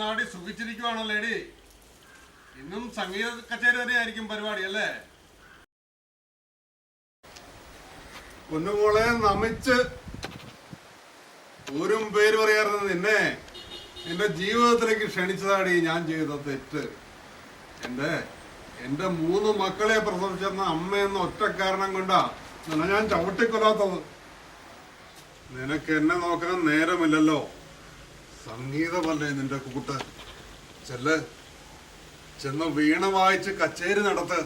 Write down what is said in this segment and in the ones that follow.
നാടി സുഖിച്ചിരിക്കുവാണല്ലേടി. ഇന്നും സംഗീത കച്ചേരി തന്നെയായിരിക്കും പരിപാടി അല്ലേ? കുന്നുമോളെ നമിച്ച് ഒരു പേര് പറയാറുണ്ട് നിന്നെ എന്റെ ജീവിതത്തിലേക്ക് ക്ഷണിച്ചതാടി ഞാൻ ചെയ്ത തെറ്റ്. എന്റെ 3 മക്കളെ പ്രസവിച്ചെന്ന അമ്മയെന്ന ഒറ്റ കാരണം കൊണ്ടാ നിന്നെ ഞാൻ ചവിട്ടിക്കൊല്ലാത്തത്. നിനക്ക് എന്നെ നോക്കാൻ നേരമില്ലല്ലോ. സംഗീതമല്ലേ നിന്റെ കൂട്ട്. ചെന്ന് വീണ വായിച്ച് കച്ചേരി നടത്ത്.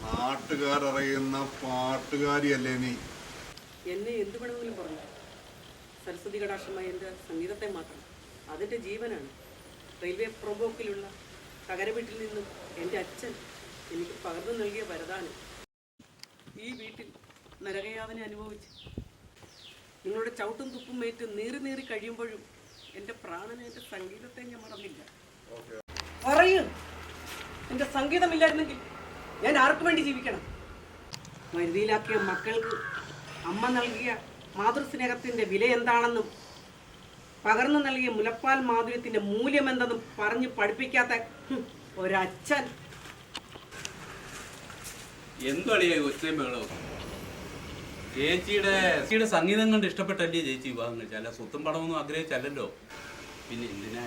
നാട്ടുകാരറിയുന്ന പാട്ടുകാരിയല്ലേ നീ. എന്നെ എന്ത് വേണമെങ്കിലും പറഞ്ഞു. സരസ്വതി കടാക്ഷമായി എൻ്റെ സംഗീതത്തെ മാത്രം. അതിൻ്റെ ജീവനാണ്. റെയിൽവേ പ്രൊബോക്കിലുള്ള തകരവീട്ടിൽ നിന്നും എൻ്റെ അച്ഛൻ എനിക്ക് പകർന്നു നൽകിയ വരദാനം. ഈ വീട്ടിൽ നരകയാതന അനുഭവിച്ച് നിങ്ങളുടെ ചവിട്ടും തുപ്പും ഏറ്റ് നീറി കഴിയുമ്പോഴും എൻ്റെ പ്രാണനെ എൻ്റെ സംഗീതത്തെ ഞാൻ മറന്നില്ല. പറയൂ, എൻ്റെ സംഗീതമില്ലായിരുന്നെങ്കിൽ ഞാൻ ആർക്കു വേണ്ടി ജീവിക്കണം? വരുതിയിലാക്കിയ മക്കൾക്ക് അമ്മ നൽകിയ മാതൃസ്നേഹത്തിൻ്റെ വില എന്താണെന്നും പകർന്നു നൽകിയ മുലപ്പാൽ മാധുര്യത്തിൻ്റെ മൂല്യം എന്തെന്നും പറഞ്ഞ് പഠിപ്പിക്കാത്ത ഒരച്ഛൻ. എന്തളിയാ ഒച്ചയും ബഹളവും? ചേച്ചിയുടെ സംഗീതം കൊണ്ട് ഇഷ്ടപ്പെട്ടല്ലേ ചേച്ചി വിവാഹം കഴിച്ച? അല്ല സ്വത്തും പണമൊന്നും ആഗ്രഹിച്ചല്ലോ. പിന്നെ എന്തിനാ